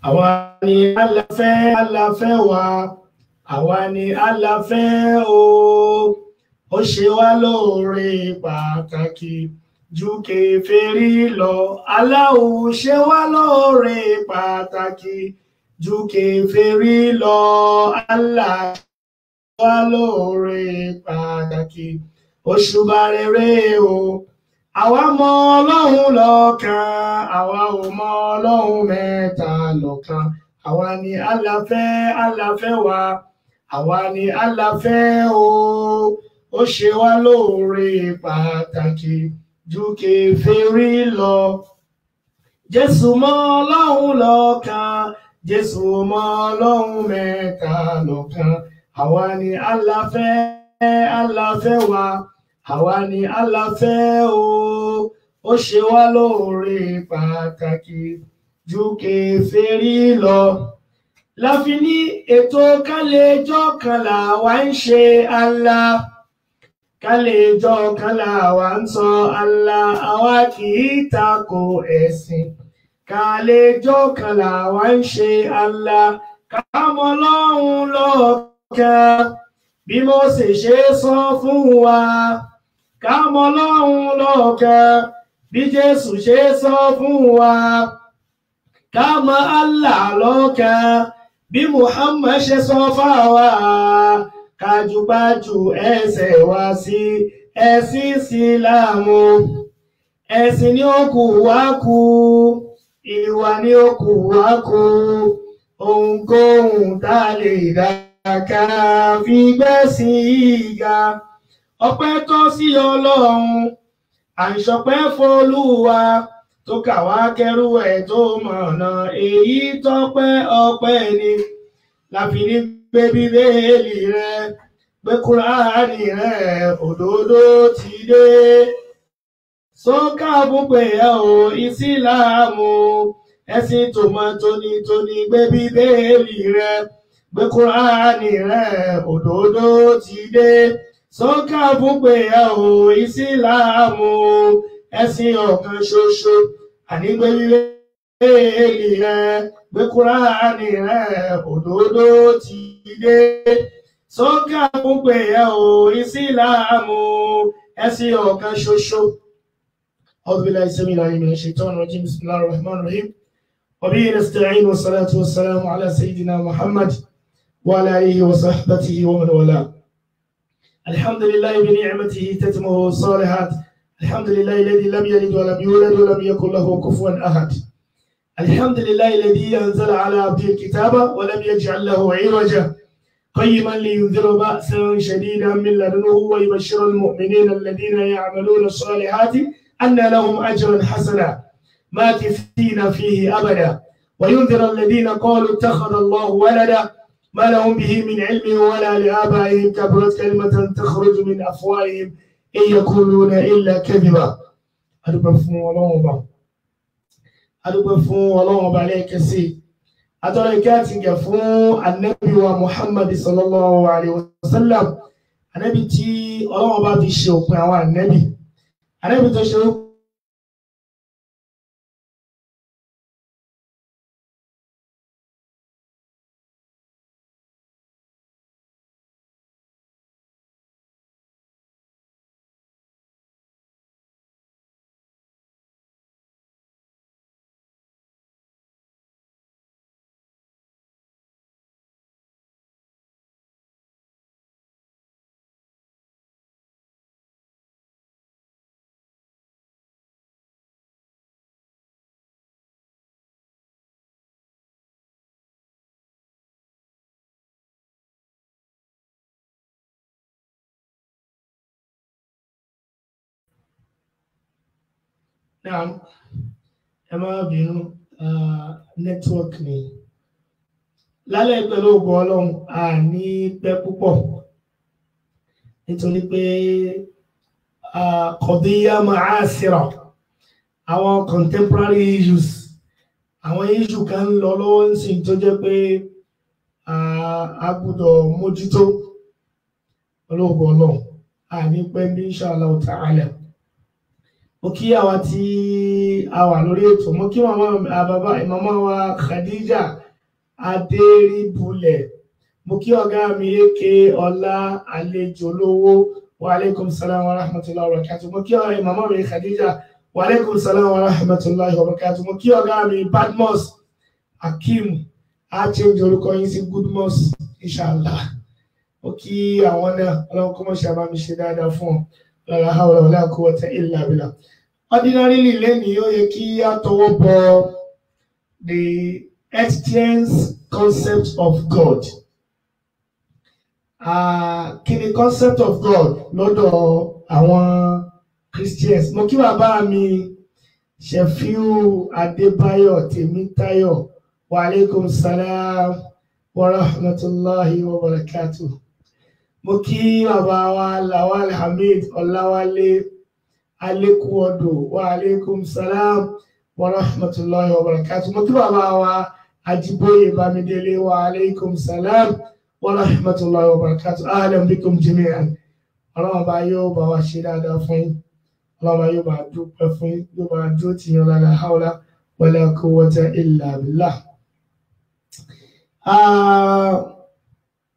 àwa ni aláfẹ́ wa, àwa ni aláfẹ́ o, ó ṣe wá lóore pàtàkì ju kèfèrí lọ. Allahu ṣe wá lóore pàtàkì ju kèfèrí lọ. Allah ṣe wá lóore pàtàkì, òṣùbà rere o. Àwa mọ Ọlọ́run lọ́kan, àwa ò mọ Ọlọ́run mẹ́ta lọ́kan. Àwa ni aláfẹ́ wa, àwa ni aláfẹ́ o, ó ṣe wá lóore pàtàkì ju kèfèrí lọ. Jésù mọ Ọlọ́run lọ́kan, Jésù mọ Ọlọ́run mẹ́ta lọ́kan. Àwa ni aláfẹ́ wa, àwa ni aláfẹ́ o, ó ṣe wá lóore pàtàkì ju kèfèrí lọ. Láfi ní ètò kálẹ̀jọ́ kan làwa ń ṣe Allah, kálẹ̀jọ́ kan làwa ń sọ Allah, àwa kì í tako ẹ̀sìn. Kálẹ̀jọ́ kan làwa ń ṣe Allah, ká mọ Ọlọ́run lọ́kan bí Mósè ṣe sọ fún wa. Ká mọ Ọlọ́run lọ́kan bí Jésù ṣe sọ fún wa. Ká mọ Allah lọ́kan bí Muhammad ṣe sọ fáwa. Kájúbájú ẹsẹ̀ wa sí ẹ̀sìn Ìsìlámù. Ẹ̀sìn ni ó kù wá kù, ìwà ni ó kù wá kù. Ohunkóhun tá a lè dá ká fi gbẹ́sìn ìga. Ọpẹ́ tọ́ sí Ọlọ́run, àìṣọpẹ́ f'Olúwa tó kà wá kẹ́rù ẹ̀ tó mọ̀nà. Èyí tọ́pẹ́ ọpẹ́ ni. Láfi ní gbé Bíbélì rẹ, gbé Kùránì rẹ, òdodo ti dé. Sọ́kà púpè ẹ o Ìsìlámù, ẹ̀sìn tó mọ́ tónítóní. Gbé Bíbélì rẹ, gbé Kùránì rẹ, òdodo ti dé. Sọ́kà púpè ẹ o Ìsìlámù, ẹ̀sìn ọ̀kan ṣoṣo. Àní gbé Bíbélì rẹ, gbé Kùránì rẹ, òdodo ti dé. Sọ́kà púpè ẹ o Ìsìlámù, ẹ̀sìn ọ̀kan ṣoṣo. أعوذ بالله السميع العليم من الشيطان الرجيم. بسم الله الرحمن الرحيم. وبه نستعين والصلاة والسلام على سيدنا محمد وعلى آله وصحبه ومن والاه. الحمد لله بنعمته تتم الصالحات. الحمد لله الذي لم يلد ولم يولد ولم يكن له كفوا أحد. الحمد لله الذي أنزل على عبده الكتاب ولم يجعل له عوجا قيما لينذر بأسا شديدا من لدنه ويبشر المؤمنين الذين يعملون الصالحات أن لهم أجرا حسنا ماكثين فيه أبدا وينذر الذين قالوا اتخذ الله ولدا ما لهم به من علم ولا لآبائهم كبرت كلمة تخرج من أفواههم إن يقولون إلا كذبا. أدبفون ولو عليك سي أتركاتي فون النبي ومحمد صلى الله عليه وسلم. النبي تي الله بعد الشوق مع النبي. Ànábì tó ṣe Naam, ẹ má bínú, network ni. Lálẹ́ pẹ̀lú ògo Ọlọ́run, a ní pẹ́ púpọ̀ nítorí pé qadiyya ma'asira, àwọn contemporary issues, àwọn issue kan lọ lọ́wọ́ ń sìn tó jẹ́ pé a gbọ́dọ̀ mójútó pẹ̀lú ògo Ọlọ́run. A ní pẹ́ bí insha Allah ta'ala. mo kí àwa tí a wà lórí ètò, mo kí màmá wa Khadija Adérìbulẹ̀, mo kí ọ̀gá mi Eke Ọlá àlejò lówó, wa alaikum salam wa rahmatullahi wa barakatuh. Mo kí màmá mi Khadija, wa alaikum salam wa rahmatullahi wa barakatuh. Mo kí ọ̀gá mi Badmus Hakim, a change orúkọ yín sí Goodmus inshallah. Mo kí àwọn náà, ọlọ́run kó mọ̀ ṣe àbá mi ṣe dáadáa fún ọ, la hawla wala quwwata illa billah. Ordinarily lẹ́nìí ó yẹ kí a tọwọ́ bọ the existence concept of God. Kí ni concept of God lọ́dọ̀ àwọn Christians? Mo kí bàbá mi Shefiu Adébáyọ̀ Tèmítáyọ̀, wa alaikum salam wa rahmatullahi wa barakatuh. Mo kí bàbá wa Lawal Hamid Ọláwálé Alekuodo, wa alaikum salam wa rahmatullahi wa barakatuh. Mo kí bàbá wa Ajiboye Bamidele, wa alaikum salam wa rahmatullahi wa barakatuh. Ahlan bikum jami'an. Ọlọ́run bá yóò bá wa ṣe dáadáa fún yín. Ọlọ́run bá yóò bá dúpẹ́ fún yín. Yóò bá dúró tì yín la hawla wala quwwata illa billah.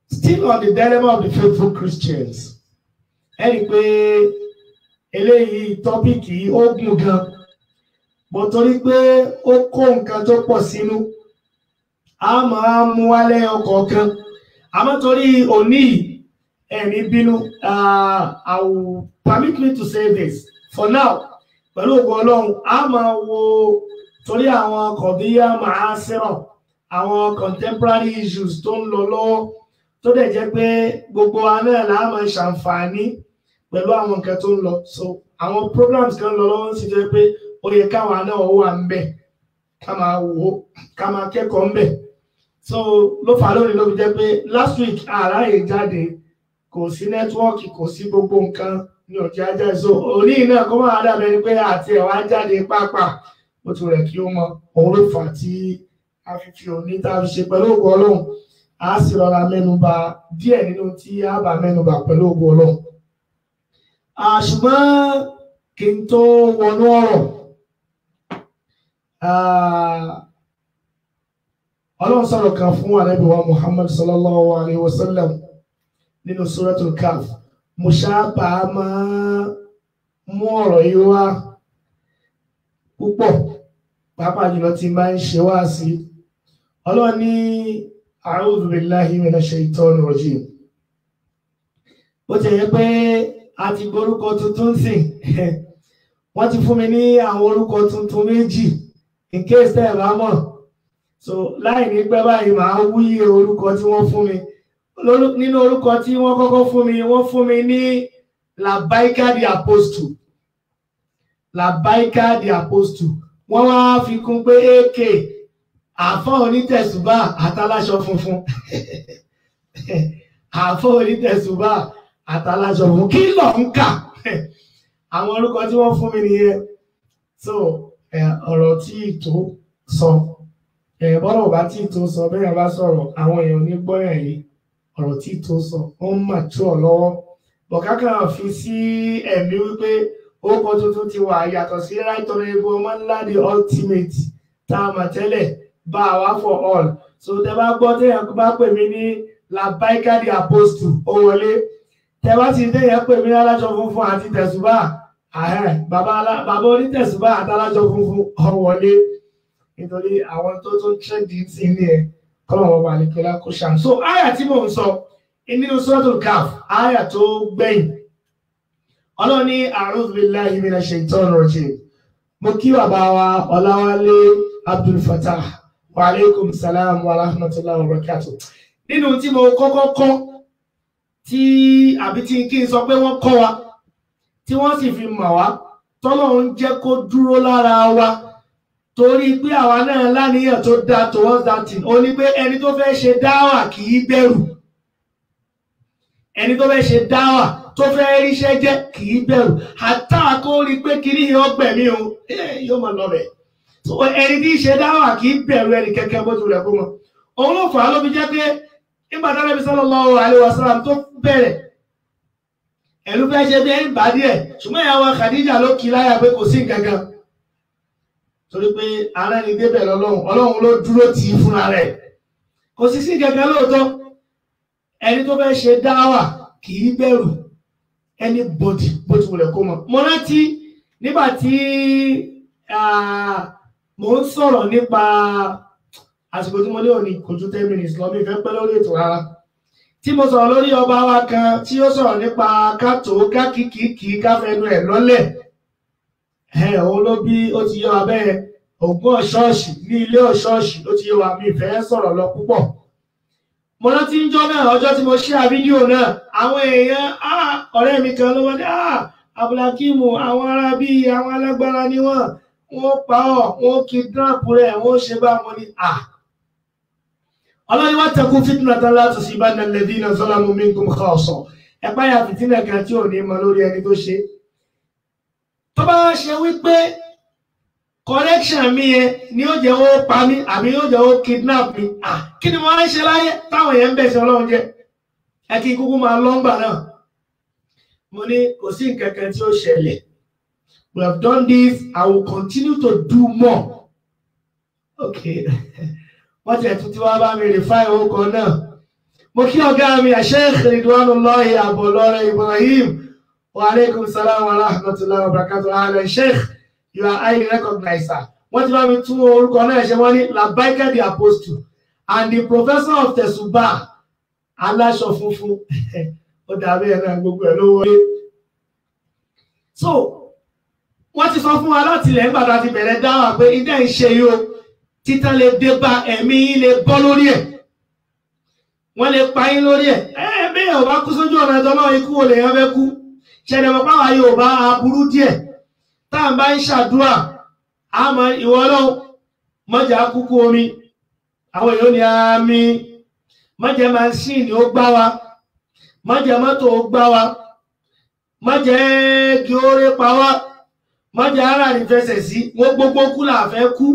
Still on the dilemma of the faithful Christians. Ẹni pé eléyìí tọ́pìkì ó gùn gan, bọ̀ torí pé ó kó nǹkan tó pọ̀ sínú, a máa mú wálé ọ̀kọ̀ọ̀kan. Àmọ́ torí òní ẹ̀mí bínú, I will permit me to say this for now. Pẹ̀lú ògo Ọlọ́run, a máa wo torí àwọn kọ̀díyà máa sẹ́rọ̀, àwọn contemporary issues tó ń lọ lọ́wọ́, tó dẹ̀ jẹ́ pé gbogbo wa náà la máa ṣàǹfààní pẹ̀lú àwọn nǹkan tó ń lọ. So àwọn programs kan lọ lọ́wọ́ sì jẹ́ pé ó yẹ káwa náà wà ń bẹ̀, ká máa wò, ká máa kẹ́kọ̀ọ́ ń bẹ̀. So ló fà lónìí ló fi jẹ́ pé last week àráyè jáde, kò sí nẹ́tíwọ́ọ̀kì, kò sí gbogbo nǹkan ní ọ̀jẹ̀ ajá. So òní náà kó máa dàbẹ̀ ni pé àti ẹ̀wà jáde pápá ó tún rẹ̀ kí ó mọ òun ló fà tí a fi fi òní tá a fi ṣe pẹ̀lú ògo Ọlọ́run. A sì rọra mẹ́nuba díẹ̀ nínú tí a bá mẹ́nuba pẹ̀lú ògo Ọlọ́run. Ṣùgbọ́n kí n tó wọnú ọ̀rọ̀, Ọlọ́run sọ̀rọ̀ kan fún Ànábì wa Muhammad sallallahu alaihi wasallam nínú Suratul Kahf. Mo sábà máa mú ọ̀rọ̀ yìí wá púpọ̀, pàápàá jùlọ tí máa ń ṣe wá sí. Ọlọ́run ní a'udhu billahi minash shaitani rajim. Ó ti yẹ pé a ti gbórúkọ tuntun sìn. Wọ́n ti fún mi ní àwọn orúkọ tuntun méjì in case tẹ́ ẹ̀ bá mọ̀. So láì ní pẹ́ báyìí màá wúyè orúkọ tí wọ́n fún mi. Nínú orúkọ tí wọ́n kọ́kọ́ fún mi, wọ́n fún mi ní Labaika the Apostle. Labaika the Apostle. Wọ́n wá fi kún pé AK àfọ́ onítẹ̀sùbá àtàláṣọ funfun. Àfọ́ onítẹ̀sùbá àtàláṣọ funfun. Kí ló ń kà? Àwọn orúkọ tí wọ́n fún mi nìyẹn. So ọ̀rọ̀ tí ìtò sọ, bọ́lá ò bá tí ìtò sọ, bẹ́ẹ̀ bá sọ̀rọ̀ àwọn èèyàn ní gbọ́yàn yìí. Ọ̀rọ̀ tí ìtò sọ ó ń mature lọ́wọ́. Bọ̀kákà fi sí ẹ̀mí wípé orúkọ tuntun ti wà yàtọ̀ sí Right Honourable Ọmọńlá the ultimate tá a mọ̀ tẹ́lẹ̀, Báwa for all. So tẹ bá gbọ́ téèyàn bá pè mí ní Labaika the Apostle, ó wọlé. Tẹ bá ti téèyàn pè mí aláṣọ funfun àti tẹ̀sùbá, bàbá onítẹ̀sùbá àti aláṣọ funfun, ó wọlé. Nítorí àwọn tó tún trendy sí ní ẹ̀ kọ́lọ̀ wọn wà ní kílá kó ṣàn. So àyà tí mò ń sọ nínú Suratul Kahf, àyà tó gbẹ̀yìn. Ọlọ́run ní a'udhu billahi minash shaitani rajim. Mo kí bàbá wa Ọláwálé Abdul Fattah, wa alaikum salam wa rahmatullahi wa barakatuh. Nínú tí mo kọ́kọ́ kọ́, àbí tí kí n sọ pé wọ́n kọ́ wa, tí wọ́n sì fi mọ̀ wá, tọ́lọ́run jẹ́ kó dúró lára wa, torí pé àwa náà láníyàn tó dá towards that thing. Ó ní pé ẹni tó fẹ́ ṣe dáwà kì í bẹ̀rù. Ẹni tó fẹ́ ṣe dáwà, tó fẹ́ ríṣẹ́ jẹ́ kì í bẹ̀rù. Àtà kó rí pé kiri ọgbẹ̀mí o, yóò mọ̀ lọ bẹ̀. So ẹni tí ṣe dáwà kì í bẹ̀rù ẹni kẹ́kẹ́ bó tilẹ̀ kó mọ̀. Òun ló fà á ló fi jẹ́ pé nígbà tí Ànábì sallallahu alaihi wasallam tó bẹ̀rẹ̀, ẹ̀lú fẹ́ ṣe bí ẹni bá díẹ̀ ṣùgbọ́n ìyàwó Khadija ló kí láyà pé kò sí nǹkankan torí pé ara ni débẹ̀ Ọlọ́run ló dúró tì í fúnra rẹ̀ kò sí nǹkankan lóòótọ́ ẹni tó fẹ́ ṣe dáwà kì í bẹ̀rù ẹni bòdì bó ti wùlẹ̀ kó mọ̀. Mo rántí nígbà tí mo ń sọ̀rọ̀ nípa àsìkò tí mo ní òní kò ju 10 minutes lọ mi fẹ́ pẹ́ lórí ètò rárá tí mo sọ̀rọ̀ lórí ọba wa kan tí ó sọ̀rọ̀ nípa kátó kákìkìkì káfẹ́nu ẹ̀ lọ́lẹ̀ òun ló bí ó ti yọ abẹ́ ògùn ọ̀ṣọ́ọ̀ṣì ní ilé ọ̀ṣọ́ọ̀ṣì ó ti yọ wà mí ìfẹ́ sọ̀rọ̀ lọ púpọ̀. Mo rántí ń jọ́ náà ọjọ́ tí mo ṣíà fídíò náà àwọn èèyàn ọ̀rẹ́ mi kan ló wọ́n ní Abdulhakeem àwọn ará bíi àwọn alágbára ni wọ́n pa ọ́ wọ́n kidnap rẹ̀ wọ́n ṣe bá wọn ní Ọlọ́run wattaqu fitnatan la tusibanna alladhina zalamu minkum khassa ẹ̀pá ya fìtínà kan tí ò ní mọ lórí ẹni tó ṣe. Tó bá ṣe wípé correction mi yẹn ni ó jẹ́ ó pa mí àbí ó jẹ́ ó kidnap mi kí ni mo máa ń ṣe láyé táwọn èèyàn ń bẹ̀ sí Ọlọ́run jẹ́ ẹ kí kúkú máa lọ́ngbà náà. Mo ní kò sí nǹkan kan tí ó ṣẹlẹ̀. We have done this, I will continue to do more. Okay. Wọ́n ti ẹ̀tún tí wọ́n bá mi refine owó kan náà. Mo kí ọ̀gá mi Sheikh Ridwanullahi Abolore Ibrahim. Wa alaikum salam wa rahmatullahi wa barakatuh. Ahlan Sheikh, you are highly recognized, sir. Wọ́n ti bá mi tún orúkọ náà ṣe wọ́n ní Labaika the Apostle and the professor of Tesuba aláṣọ funfun. Ó dàbí ẹ̀ náà gbogbo ẹ̀ ló wọlé. So, wọ́n ti sọ fún wa láti ilẹ̀ nígbà tá a ti bẹ̀rẹ̀ dáwà pé ìdá ìṣe yìí o títàn lè dé bá ẹ̀mí lè bọ́ lórí ẹ̀ wọ́n lè pa yín lórí ẹ̀ bẹ́ẹ̀ ò bá kú sójú ọ̀nà ẹ̀tọ́ náà ikú olè yẹn fẹ́ kú ṣẹlẹ̀ mọ́ páwa yóò bá aburú díẹ̀ tá à ń bá ń ṣàdúrà àmọ́ ìwọ náà mọ́jà kúkú omi àwọn èèyàn ní àmì mọ́jà máṣíìnì ó gbá wa mọ́jà mọ́tò ó gbá wa mọ́jà kí ó rí pa wá mọ́jà ara ní fẹsẹ̀ sí wọ́n gbogbo kú là fẹ́ kú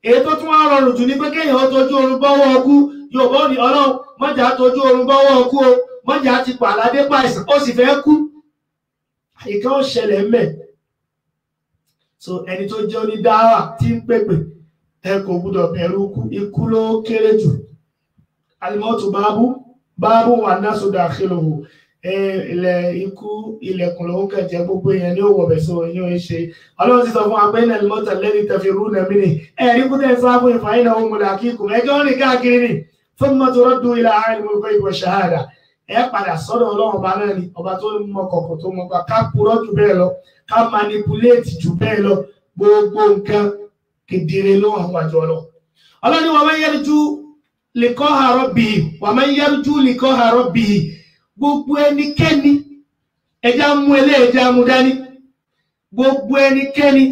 èyí tó tún wá rọrùn jù ní pé kéèyàn ó tójú oorun bọ́wọ́ ọkú yóò bọ́ ní Ọlọ́run mọ́jà tójú oorun bọ́wọ́ ọkú o mọ́jà ti pàládé pàìsàn ó sì fẹ́ kú àyíká ó ṣẹlẹ̀ mẹ́. So ẹni tó jẹ́ onídáwà tí ń pèpè ẹ kò gbúdọ̀ bẹ̀rù ikú ló kéré jù alimọ́tò báábù wà náà sódà àkìlòwò ilẹ̀ ikú ilẹ̀kùn lòun kẹjẹ gbogbo èèyàn ní òwò bẹ̀ so yíò ń ṣe Ọlọ́run ti sọ fún abẹ́nà mọ́tà lẹ́ni tafiruna minni ẹ̀rí kú tẹ́ sáfù ìfàyínà ohun mulaqikum ẹjọ́ rìn káàkiri ni thumma turaddu ila alimul ghaibi wa shahada ẹ padà sọ́dọ̀ Ọlọ́run bá náà ni ọba tó mọ kọ̀kọ̀ tó mọ pa ká purọ́ jù bẹ́ẹ̀ lọ ká manipulate jù bẹ́ẹ̀ lọ gbogbo nǹkan kedere ló hàn wájú Ọlọ́run ni wa man yarju liqa'a rabbihi gbogbo ẹnikẹ́ni ẹja mú ẹja mú dání gbogbo ẹnikẹ́ni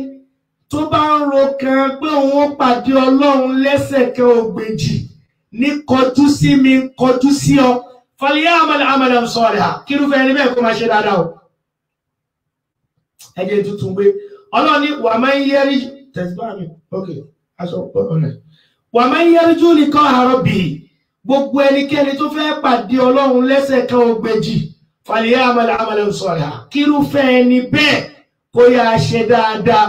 tó bá ń ro kan pé òun pàdé Ọlọ́run lẹ́sẹ̀ kan ògbèjì ní kọjú sí mi kọjú sí ọ falyamal amalan salihan kírúfẹ́ ẹni bẹ́ẹ̀ kó máa ṣe dáadáa o ẹjẹ tuntun gbé Ọlọ́run ní wà máa ń yẹrí tẹ̀síbáàmì ok aṣọ ọ̀nà wà máa ń yẹrí jù liqa'a rabbihi gbogbo ẹnikẹ́ni tó fẹ́ pàdé Ọlọ́run lẹ́sẹ̀ kan ògbèjì falyamal amalan salihan kírúfẹ́ ẹni bẹ́ẹ̀ kó yá ṣe dáadáa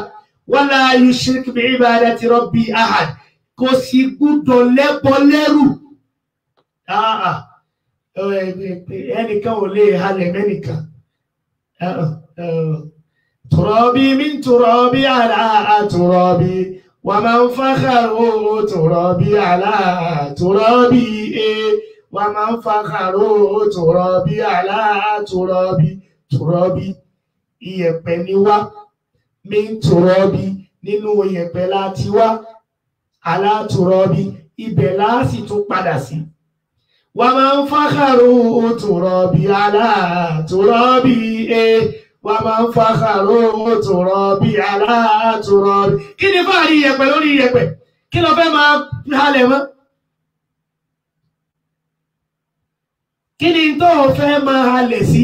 wala yushrik bi'ibadati rabbi ahad kò sì gbúdọ̀ lẹ́bọ lẹ́rù ẹnìkan ò lè halẹ̀ mẹ́nìkan turabi min turabi ala turabi ومن فخروا ترابي على ترابي ومن فخروا ترابي على ترابي ترابي iyẹ̀pẹ̀ ni wá min turabi nínú iyẹ̀pẹ̀ láti wá ala turabi ibẹ̀ láti tún padà sí ومن فخروا ترابي على ترابي ومن فخروا ترابي على ترابي kí ni fáàrí iyẹ̀pẹ̀ lórí iyẹ̀pẹ̀ kí ló fẹ́ máa halẹ̀ mọ́ kí ni tó fẹ́ máa halẹ̀ sí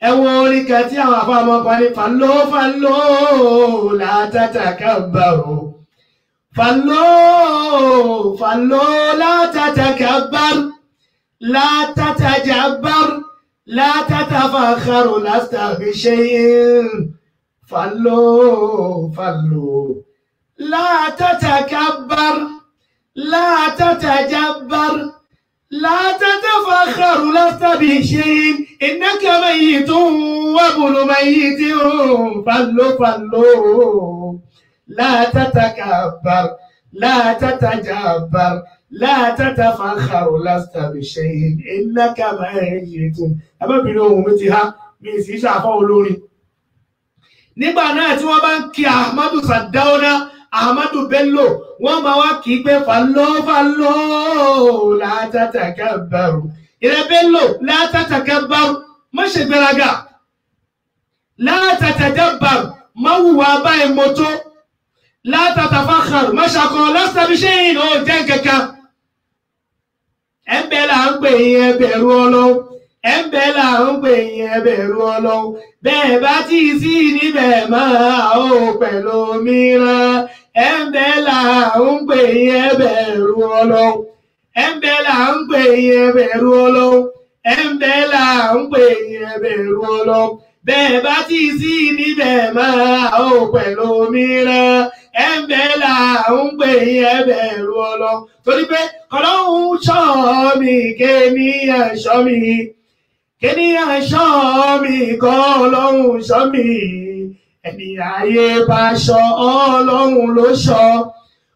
ẹ̀wọ̀n orin kan tí àwọn àfáà ọmọ pa ní fàlọ́ fàlọ́ la tatakabbaru fàlọ́ fàlọ́ la tatakabbaru la tatajabbaru لا تتفخر لست بشيء فلو لا تتكبر لا تتجبر لا تتفخر لست بشيء إنك ميت وابن ميت فلو لا تتكبر لا تتجبر لا تتفخر لست بشيء إنك ميت. أما بينهم متها من سيشا فولوري nígbà náà tí wọ́n bá ń kí Ahmadu Sardauna Ahmadu Bello wọ́n máa wá kí pé fàlọ́ la tatakabbaru ìrẹ́ Bello la tatakabbaru má ṣe gbéraga la tatajabbaru má wùwà báyìí mọ́tò la tatafakharu má ṣàkóso lasta bishay'in ó jẹ́ kankan. Ẹ̀ńbẹ́ là ń pè yín ẹ bẹ̀rù Ọlọ́run ẹ̀ńbẹ́ là ń pè yín ẹ bẹ̀rù Ọlọ́run bẹ́ẹ̀ bá tí ì sí níbẹ̀ máa ó pẹ̀lú mìíràn ẹ̀ńbẹ́ là ń pè yín ẹ bẹ̀rù Ọlọ́run ẹ̀ńbẹ́ là ń pè yín ẹ bẹ̀rù Ọlọ́run ẹ̀ńbẹ́ là ń pè yín ẹ bẹ̀rù Ọlọ́run bẹ́ẹ̀ bá tí ì sí níbẹ̀ máa ó pẹ̀lú mìíràn ẹ̀ńbẹ́ là ń pè yín ẹ bẹ̀rù Ọlọ́run torí pé Ọlọ́run ṣọ́ mi kéèyàn ṣọ́ mi. Kéèyàn ṣọ́ mi kọ́ Ọlọ́run ṣọ́ mi ẹni ayé bá ṣọ́ Ọlọ́run ló ṣọ́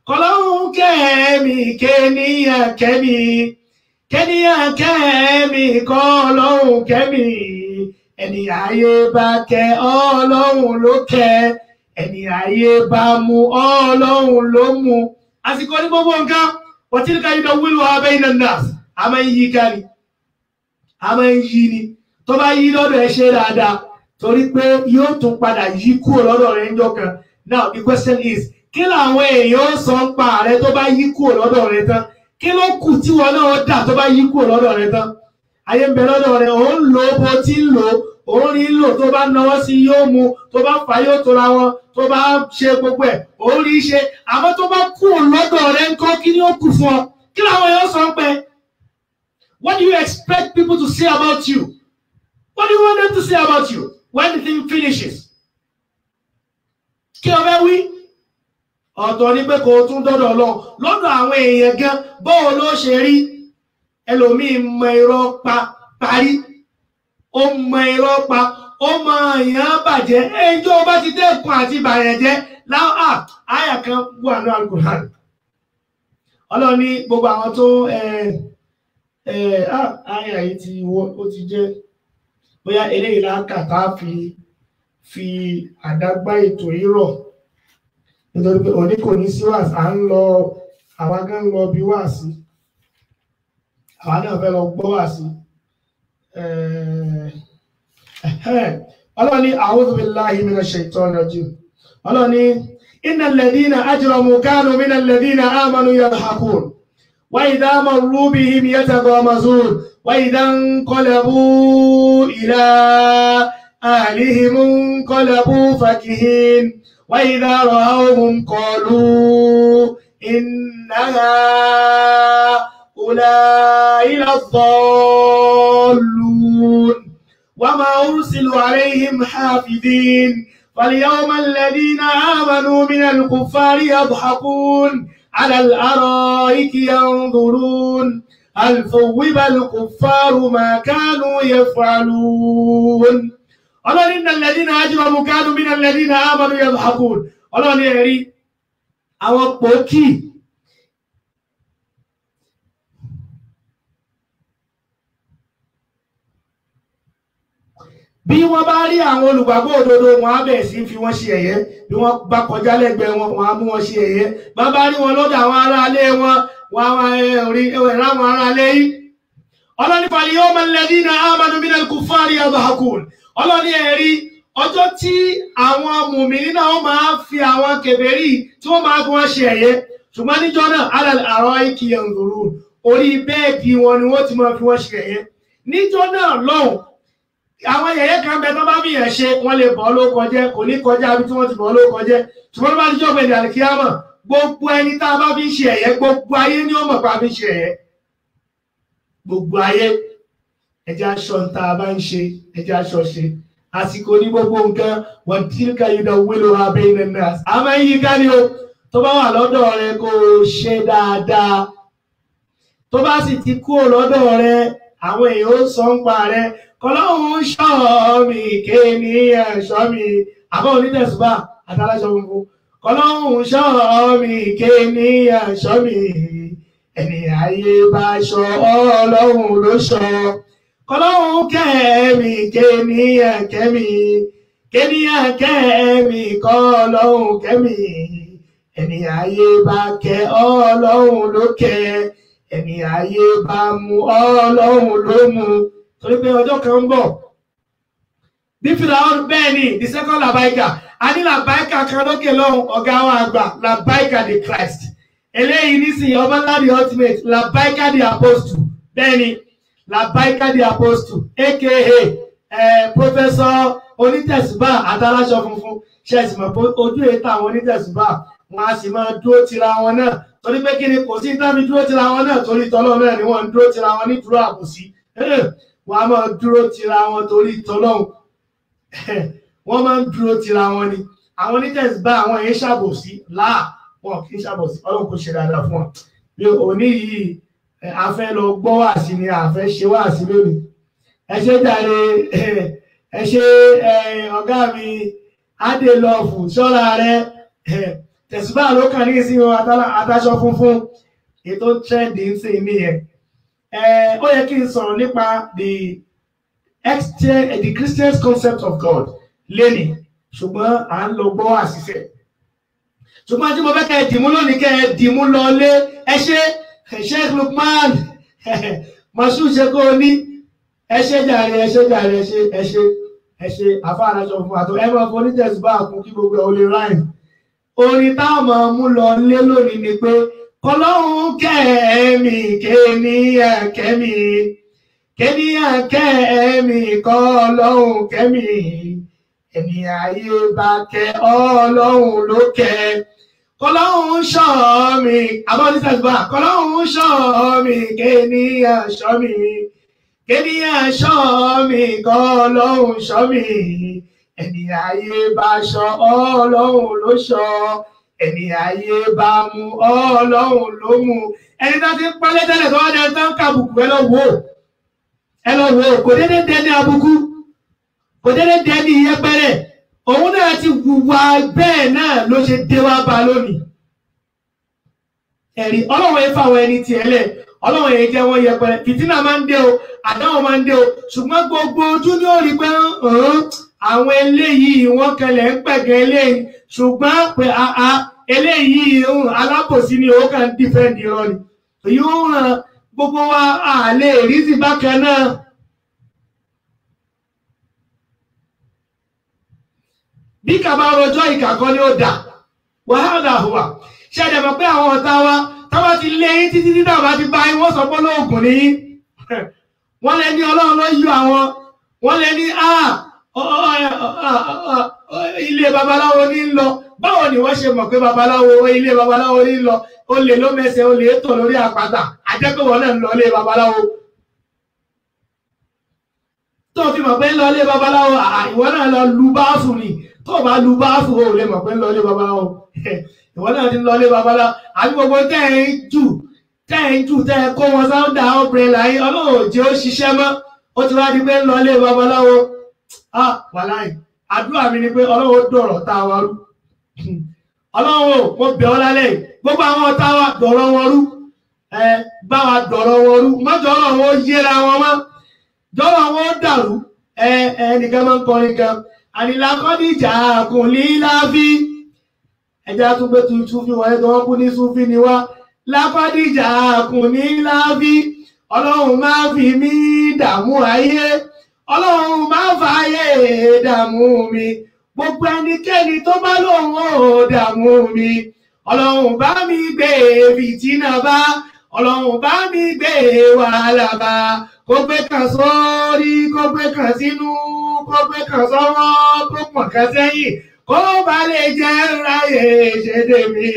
kọ́lọ́run kẹ́mi kéèyàn kẹ́mi kéèyàn kẹ́mi kọ́ Ọlọ́run kẹ́mi ẹni ayé bá kẹ́ Ọlọ́run ló kẹ́ ẹni ayé bá mú Ọlọ́run ló mú. Àsìkò ní gbogbo nǹkan wọ́n ti ní ká yí lọ wíwọ́ abẹ́ iná náà a máa ń yí kárí. A máa ń yí ni tó bá yí lọ́dọ̀ ẹ ṣe dáadáa torí pé yóò tún padà yí kúrò lọ́dọ̀ rẹ ńjọ́ kan. Now the question is kí làwọn èèyàn sọ ń pa rẹ tó bá yí kúrò lọ́dọ̀ rẹ tán kí ló kù tí wọn náà dà tó bá yí kúrò lọ́dọ̀ rẹ tán. Ayé ń bẹ lọ́dọ̀ rẹ òun lò ó bó ti ń lò ó òun rí lò tó bá náwó sí yóò mu tó bá fà yóò tóra wọn tó bá ṣe gbogbo ẹ̀ òun rí ṣe àmọ́ tó bá kúrò lọ́dọ̀ rẹ ńkọ́ kí ni ó kù fún ọ kí làwọn èèyàn sọ ń pẹ́. What do you expect people to say about you? What do you want them to say about you when the thing finishes? Kí o fẹ́ wí? Ọ̀tọ̀ ni pé kò tún dọ́dọ̀ lọ́dọ̀ àwọn èèyàn gan bóò ló ṣe rí ẹlòmíì mọ irọ́ pa parí ó mọ irọ́ pa ó mọ èèyàn bàjẹ́ ẹjọ́ bá ti dẹ́kun àti bàyẹ̀ jẹ́ láwọn àyà kan wà ní Al-Qur'an. Ọlọ́run ní gbogbo àwọn tó àyà yìí ti ó ti jẹ́ bóyá eléyìí lákàtà fi àdágbá ètò yìí rọ̀ nítorí pé òní kò ní sí wàásù à ń lọ àwa gan lọ bí wàásù àwa náà fẹ́ lọ gbọ́ wàásù. Ọlọ́run ní a'udhu billahi minash shaitani rajim. Ọlọ́run ní innal ladhina ajramu kanu minal ladhina amanu yadhakun. وإذا مروا بهم يتغامزون وإذا انقلبوا إلى أهلهم انقلبوا فكهين وإذا رأوهم قالوا إن هؤلاء لضالون وما أرسلوا عليهم حافظين فاليوم الذين آمنوا من الكفار يضحكون على الأرائك ينظرون هل ثوب الكفار ما كانوا يفعلون. Ọlọ́run إن الذين أجرموا كانوا من الذين آمنوا يضحكون. Ọlọ́run ẹ̀rí àwọn pòkì bí wọ́n bá rí àwọn olùgbàgbọ́ òdodo wọn á bẹ̀rẹ̀ sí fi wọ́n ṣe ẹ̀yẹ bí wọ́n bá kọjá lẹ́gbẹ̀ẹ́ wọn wọn á mú wọn ṣe ẹ̀yẹ bá bá rí wọn lọ́dọ̀ àwọn aráalé wọn wọn á rí ẹ̀rọ àwọn aráalé yìí. Ọlọ́ni فَالْيَوْمَ الَّذِينَ آمَنُوا مِنَ الْكُفَّارِ يَضْحَكُونَ. Ọlọ́ni ẹ̀rí ọjọ́ tí àwọn mùmínì náà máa fi àwọn kèfèrí tí wọ́n máa fi wọ́n ṣe ẹ̀yẹ ṣùgbọ́n níjọ́ náà عَلَى الْأَرَائِكِ يَنْظُرُونَ orí bẹ́ẹ̀dì wọn ni wọ́n ti máa fi wọ́n ṣe ẹ̀yẹ. Níjọ́ náà lọ́hùn àwọn yẹ̀yẹ́ kan bẹ tó bá bí yẹn ṣe wọ́n lè bọ́ ló kọjẹ́ kò ní kọjá bí tí wọ́n ti bọ́ ló kọjẹ́ ṣùgbọ́n bá díjọ́ pẹ̀lú àlìkíyàmọ̀ gbogbo ẹni tá a bá fi ṣe ẹ̀yẹ gbogbo ayé ni ó mọ̀ pé a fi ṣe ẹ̀yẹ gbogbo ayé ẹ jẹ́ aṣọ tá a bá ń ṣe ẹ jẹ́ aṣọ ṣe àsìkò ní gbogbo nǹkan wọ́n tí ká yìí dán wílò abẹ́ ilẹ̀ náà a máa ń yí ká ní o tó bá wà lọ́dọ̀ rẹ kó o ṣe dáadáa tó bá sì ti kúrò lọ́dọ̀ rẹ àwọn èèyàn ó sọ ń pa rẹ kọlọ́hún ṣọ́ mi kéènìyàn ṣọ́ mi àbọ̀ onítẹ̀sùbà àtàláṣọ funfun kọlọ́hún ṣọ́ mi kéènìyàn ṣọ́ mi ẹni ayé bá ṣọ́ ọlọ́hun ló ṣọ́ kọlọ́hún kẹ́mi kéènìyàn kẹ́mi kéènìyàn kẹ́mi kọlọ́hún kẹ́mi ẹni ayé bá kẹ́ ọlọ́hun ló kẹ́ ẹni ayé bá mú ọlọ́hun ló mú torí pé ọjọ́ kan ń bọ̀ bí Fíráúnù bẹ́ẹ̀ ni the second làbáìkà a ní làbáìkà kan lókè lọ́hùn ọ̀gá wa àgbà làbáìkà the Christ eléyìí nísìnyí ọba ńlá the ultimate làbáìkà the apostle bẹ́ẹ̀ ni làbáìkà the apostle aka professor onítẹ̀sùbà àtàláṣọ funfun ṣẹ̀sì mọ̀ ojú ètò àwọn onítẹ̀sùbà wọn a sì máa dúró tira wọn náà torí pé kí ni kò sí dábì dúró tira wọn náà torí tọ́lọ́ náà ni wọ́n ń dúró tira wọn ní dúró àbòsí wọ́n á máa dúró tira wọn torí tọ́lọ́hún wọ́n máa ń dúró tira wọn ni àwọn onítẹ̀sùbà àwọn èyí ṣàbòsí láà wọn kì í ṣàbòsí ọlọ́run kò ṣe dáadáa fún wọn bí òní yìí a fẹ́ lọ gbọ́ wàásí ni a fẹ́ ṣe wàásí lónìí ẹ ṣe jàre ẹ ṣe ọ̀gá mi adélọ́ọ̀fù ṣọ́ra rẹ tẹ̀sùbà ló kàn ní ìsìn àtàṣọ funfun ètò trending ń sìn nìyẹn ó yẹ kí n sọ̀rọ̀ nípa the Christian's concept of God lẹ́nìí ṣùgbọ́n à ń lọ gbọ́ àṣìṣe ṣùgbọ́n tí mo fẹ́ kẹ́ ẹ dìmú lónìí kẹ́ ẹ dìmú lọlé ẹ ṣe Sheikh Lukman Mashood ṣe kó o ní ẹ ṣe jàre ẹ ṣe jàre ẹ ṣe àfáàràṣọ fún àtọ ẹ máa fọ onítẹ̀sùbà kún kí gbogbo ẹ ò lè ráìn orin táwọn máa mú lọ lé lónìí ni pé kọlọ́hún kẹ́mi kéènìyàn kẹ́mi kéènìyàn kẹ́mi kọlọ́hún kẹ́mi ẹni ayé bá kẹ́ ọlọ́hún ló kẹ́ kọlọ́hún ṣọ́ mi abọ́nísàgbà kọlọ́hún ṣọ́ mi kéènìyàn ṣọ́ mi kéènìyàn ṣọ́ mi kọlọ́hún ṣọ́ mi ẹni ayé bá ṣọ́ ọlọ́hún ló ṣọ́ ẹni ayé bá mú ọlọ́hún ló mú ẹni tó ti ń pálẹ́ tẹ́lẹ̀ tó wá dé tó ń kàbùkù ẹ lọ wò kò dédé dẹni àbùkù kò dédé dẹni ìyẹpẹrẹ òun náà ti wùwà bẹ́ẹ̀ náà ló ṣe dé wá bá lónìí ẹ̀rí ọlọ́run yẹn fáwọn ẹni tiẹ̀ lẹ̀ ọlọ́run yẹn jẹ́ wọ́n yẹpẹrẹ fìtínà máa ń dé o àdáwọ̀ máa ń dé o ṣùgbọ́n gbogbo ojú ni ó rí pé àwọn eléyìí wọ́n kẹlẹ̀ ń pẹ̀gẹ́ eléyìí ṣùgbọ́n pé eléyìí alábòsí ni ó kàn ń dífẹ́ǹdì irọ́ ni èyí ó hàn gbogbo wa a lè rí sí bákan náà. bí kàbá rọjọ́ ìkàkọ́ ni ó dà wàhálà hùwà ṣe àdàmọ̀ pé àwọn ọ̀tá wa táwa ti lé yín títí tí táwa ti bá yín wọ́n sọ pé lóògùn ní wọ́n lè ní ọlọ́run ló yọ àwọn wọ́n lè ní ilé babaláwo ní lọ báwo ni wọ́n ṣe mọ̀ pé ilé babaláwo ní lọ ó lè ló mẹsẹ̀ ó lè tọ̀ lórí àpáta àjẹpẹ́wọ̀ náà ń lọ ilé babaláwo tó fi mọ̀ pé ń lọ ilé babaláwo ìwọ náà lọ lu báàfù ni tó bá lu báàfù ó lè mọ̀ pé ń lọ ilé babaláwo ìwọ náà ti ń lọ ilé babaláwo àbí gbogbo tẹ́ ẹ̀ ń jù tẹ́ ẹ kó wọn sáúndà ọ̀bẹ̀rẹ̀ láyé ọlọ́run jẹ́ ó ṣiṣẹ́ mọ́ ó ti wá di pé ń lọ ilé babaláwo wàláì àdúrà mi ni pé ọlọ́run dọ̀rọ̀ tá a wá rú ọlọ́run mo bẹ̀ ọ́ lálẹ́ gbogbo àwọn ọ̀tá wa dọ̀rọ̀ wọn rú bá wa dọ̀rọ̀ wọn rú mọ́jọ́rọ̀ wọn yéra wọn mọ́ jọ́rọ̀ wọn dàrú ẹnìkan máa ń kọrin kan ànilàkọ́díjà kùn líláfi ẹjẹ́ àtúgbé tuntun fi wọ́n ẹ̀tọ́ wọn kú ní súnfí ni wá lákọ́díjà kùn líláfi ọlọ́run máa fi mí dààmú ayé ọlọ́run máa fàáyé dààmú mi gbogbo ẹnikẹ́ni tó bá lóun ó dààmú mi ọlọ́run bá mi gbé fìtínà bá ọlọ́run bá mi gbé wàhálà bá kó gbé kan sórí kó gbé kan sínú kó gbé kan sọ́wọ́ kó pọ̀n kan sẹ́yìn kó bá lè jẹ́ ráyè ṣe tèmi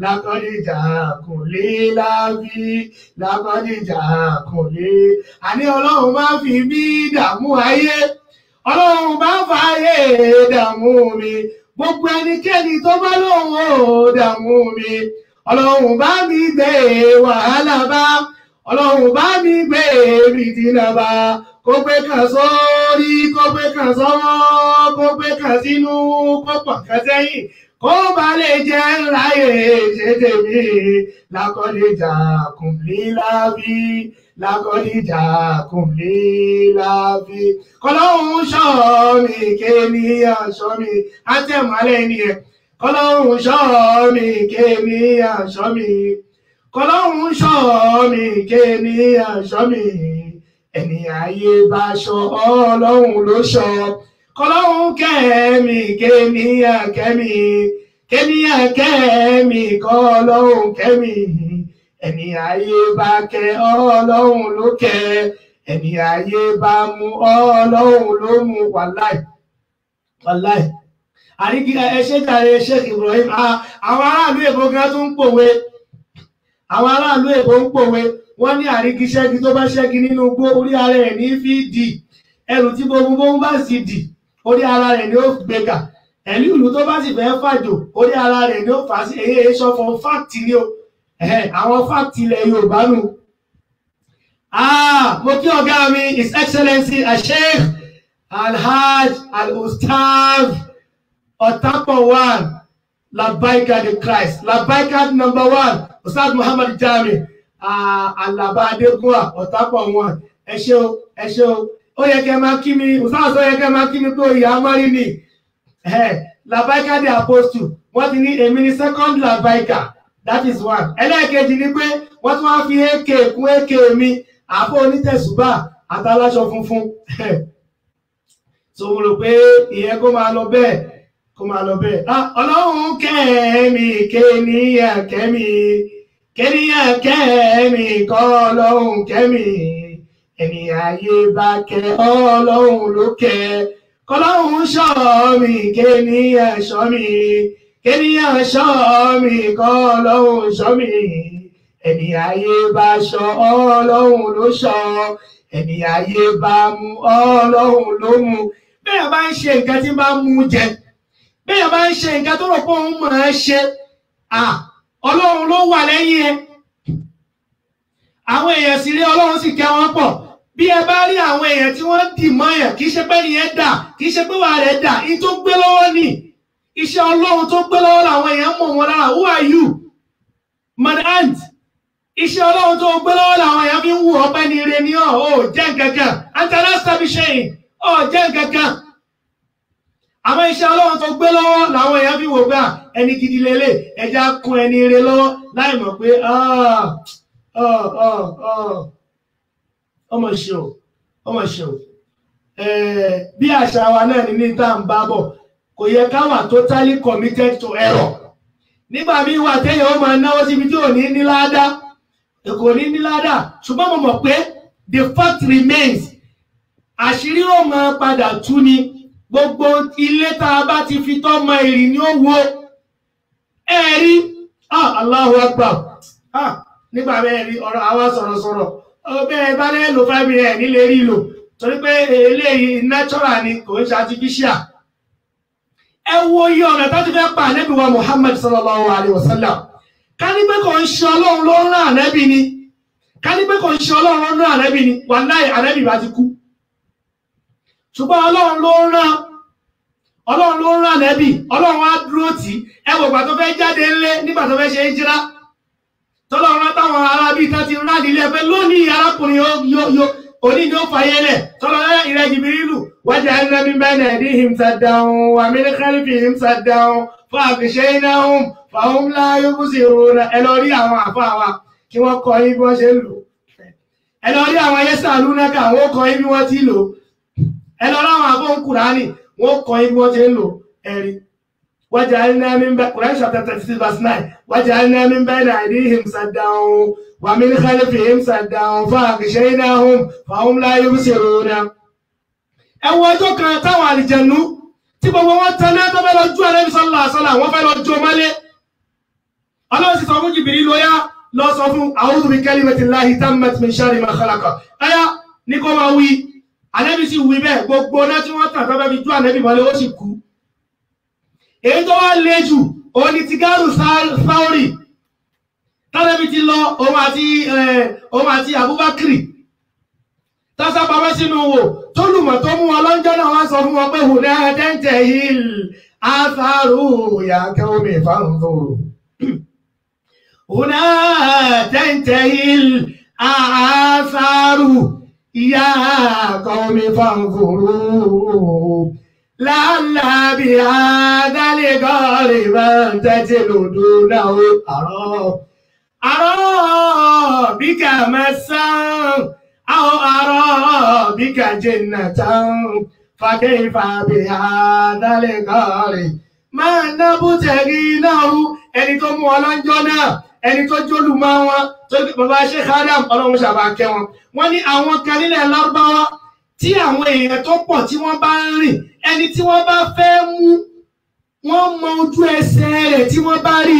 lákọ́díjà kò lè lábí lákọ́díjà kò lè. Àní ọlọ́run máa fi mí dààmú ayé, ọlọ́run máa fààyè dààmú mi, gbogbo ẹnikẹ́ni tó bá lóun ò dààmú mi, ọlọ́run bá mi gbé wàhálà bá, ọlọ́run bá mi gbé fìtínà bá, kó gbé kan sórí, kó gbé kan sọ́wọ́, kó gbé kan sínú, kó pọ̀ kan sẹ́yìn, kó bá lè jẹ́ ráyè ṣe tèmi lákọ́díjà kùn lílábí lákọ́díjà kùn lílábí. Kọ́lọ́hún ṣọ́ mi kéèyàn ṣọ́ mi, á tẹ̀ mọ́lẹ̀ ni ẹ̀. Kọ́lọ́hún ṣọ́ mi kéèyàn ṣọ́ mi, kọ́lọ́hún ṣọ́ mi kéèyàn ṣọ́ mi. Ẹni ayé bá ṣọ́ ọlọ́run ló ṣọ́, kọ́lọ́hún kẹ́mi kéèyàn kẹ́mi, kéèyàn kẹ́mi kọ́lọ́hún kẹ́mi. Ẹni ayé bá kẹ́ ọlọ́run ló kẹ́, ẹni ayé bá mú ọlọ́run ló mú. Wàláì wàláì àríkí ẹṣẹ́ jàre Sheikh Ibrahim. Àwọn aráàlú èbó gan tún ń pòwe, àwọn aráàlú èbó ń pòwe, wọ́n ní àríkí ṣẹ́gi tó bá ṣẹ́gi nínú igbó orí ara ẹ̀ ní fi dì, ẹrù tí gbogbo bá sì dì orí ara rẹ̀ ni ó gbéga, ẹ̀lú ìlú tó bá sì fẹ́ fàjò orí ara rẹ̀ ni ó fà sí. Èyí ṣọ̀fọ̀ fáàtì ni o, àwọn fáàtì ilẹ̀ Yorùbá nù. Mo kí ọ̀gá mi His Excellency Sheikh Alhaj Al-Ustaz Ọ̀tápọ̀ 1 Labaika the Christ, Labaika number 1 Ustaz Muhammad Jami Alaba Adegunwa Ọ̀tápọ̀ 1. Ẹ ṣé o, ẹ ṣé o. Ó yẹ kẹ́ máa kí mi Ustaz, ó yẹ kẹ́ máa kí mi pé ìyá mọ́rí ni Labaika the Apostle. Wọ́n ti ní èmi ní second Labaika, that is 1. Ẹlẹ́ẹ̀kejì ni pé wọ́n tún wá fi AK kún AK mi, àfọ onítẹ̀sùbà àtàláṣọ funfun. So mo rò pé ìyẹn kó máa lọ bẹ́ẹ̀, kó máa lọ bẹ́ẹ̀. Ọlọ́run kẹ́mi kéèyàn kẹ́mi, kéèyàn kẹ́mi kọ́ ọlọ́run kẹ́mi. Ẹni ayé bá kẹ́ ọlọ́run ló kẹ́, kọ́lọ́run ṣọ́ mi kéèyàn ṣọ́ mi, kéèyàn ṣọ́ mi kọ́ ọlọ́run ṣọ́ mi. Ẹni ayé bá ṣọ́ ọlọ́run ló ṣọ́, ẹni ayé bá mú ọlọ́run ló mú. Bẹ́ẹ̀ bá ń ṣe nǹkan tí bá mú jẹ, bẹ́ẹ̀ bá ń ṣe nǹkan tó rò pé òun mọ̀ ẹ́ ṣe, ọlọ́run ló wà lẹ́yìn ẹ. Àwọn èèyàn sì rí ọlọ́run sì kẹ́ wọn pọ̀. Bí ẹ bá rí àwọn èèyàn tí wọ́n dì mọ́ yẹn, kì í ṣe pé nìyẹn dà, kì í ṣe pé wà rẹ̀ dà, in tó gbé lọ́wọ́ ni iṣẹ́ ọlọ́run tó gbé lọ́wọ́ làwọn èèyàn mọ̀ wọn lára. Who are you? Madant. Iṣẹ́ ọlọ́run tó gbé lọ́wọ́ làwọn èèyàn fi ń wù ọpẹ́ ní ire ní ọ̀ jẹ́ nǹkankan. Antanásítàbí ṣẹ́yìn jẹ́ nǹkankan. Àwọn iṣẹ́ ọlọ́run tó gbé lọ́wọ́ làwọn èèyàn fi wò pé ẹni gidi lélẹ̀, ẹja kún ẹni ire lọ́wọ́ láì mọ̀ pé ọmọ ṣe o, ọmọ ṣe o. Bí àṣà wa náà ní tá à ń bá bọ̀, kò yẹ ká wà totally committed to error. Nígbà míì wà téèyàn ó máa náwó síbi tí ò ní ní ládàá, kò ní ní ládàá, ṣùgbọ́n mo mọ̀ pé the fact remains, àṣírí ó máa padà tú ni. Gbogbo ilé tá a bá ti fi tọ́ mọ ìrì ni ó wo. Rí Allahu Akbar. Nígbà bẹ́ẹ̀ rí ọ̀rọ̀ àwa sọ̀rọ̀sọ̀rọ̀ bẹ́ẹ̀ bá lè lo 5 minutes nílé rí lò, torí pé eléyìí natural ni, kò ń ṣe artificial. Ẹ wo iye ọ̀nà tó ti fẹ́ pa ànábì wa Muhammad sallallahu alaihi wasallam. Ká ní pé kò ń ṣe ọlọ́run ló ń rán ànábì ni, ká ní pé kò ń ṣe ọlọ́run ló ń rán ànábì ni, wàláhì ànábì bá ti kú. Ṣùgbọ́n ọlọ́run ló ń rán ànábì, ọlọ́run á dúró tì í. Ẹ wò gbà tó fẹ́ jáde ńlé nígbà tó fẹ́ ṣe hijira, tọ́lọ́run táwọn arábí tán ti rán nílé ẹgbẹ́ lónìí arákùnrin òní ni ó fàyẹ́lẹ̀. Tọ́lọ́run ìrẹ́ Jìbìrìlù waja'alna min bayni aydihim saddan wa min khalfihim saddan faghshaynahum fahum la yubsiruna. Ẹ lọ rí àwọn àfáà wa kí wọ́n kọ́ yín bí wọ́n ṣe ń lò. Ẹ lọ rí àwọn yas'alunaka, wọ́n kọ́ yín bí wọ́n ti lò. Ẹ lọ láwọn àfọ́n Kùránì, wọ́n kọ́ yín bí wọ́n ṣe ń lò. Ẹ̀rí waja'alna min Quran chapter 36 verse 9 waja'alna min bayni aydihim saddan wa min khalfihim saddan faghshaynahum fahum la yubsiruna. Ẹ wo ọjọ́ kan táwọn àlìjẹ̀nú tí gbogbo wọn tán náà tó fẹ́ lọ ju Ànábì sallallahu alaihi wasallam wọ́n fẹ́ lọ jó mọ́lé Ọlọ́run sì sọ fún Jibril lóyá lọ sọ fún a'udhu bi kalimatillahi tammati min sharri ma khalaqa ẹ̀yà ní kó máa wí Ànábì sì wí bẹ́ẹ̀ gbogbo náà tí wọ́n tàn tó fẹ́ fi ju Ànábì mọ́lé ó sì kú èyí tó wá lé jù òun ni ti gáàrù sáórì tánàbí ti lọ òun àti Abubakri tásá pamọ́ sínú wò tó lùmọ̀ tó mú wọn lọ́njọ́ náà wá sọ fún wọn pé hùnà tẹ́ǹtẹ̀ hìl àfàrù yàkẹ́ omi ìfàǹfòrò hùnà tẹ́ǹtẹ̀ hìl àfàrù yàkẹ́ omi ìfàǹfòrò láàlábí àdálégọ́rì máa ń tẹ́tí lòdó náà àrọ́ bí kà mẹ́sàn-án àwọn àrọ́ bí kà jannatan fàkẹ́fà bí àdálégọ́rì máa ń nábú tẹ̀rí náà ẹni tó mú ọlọ́njọ́ náà ẹni tó jólùmọ́ wọn tó bàbá Sheikh Adam ọlọ́run ṣàbàkẹ́ wọn wọ́n ní àwọn kan nílẹ̀ Lárúbáwá tí àwọn èèyàn tó pọ̀ tí wọ́n bá ń rìn ẹni tí wọ́n bá fẹ́ mú wọ́n mọ ojú ẹsẹ̀ rẹ̀ tí wọ́n bá rí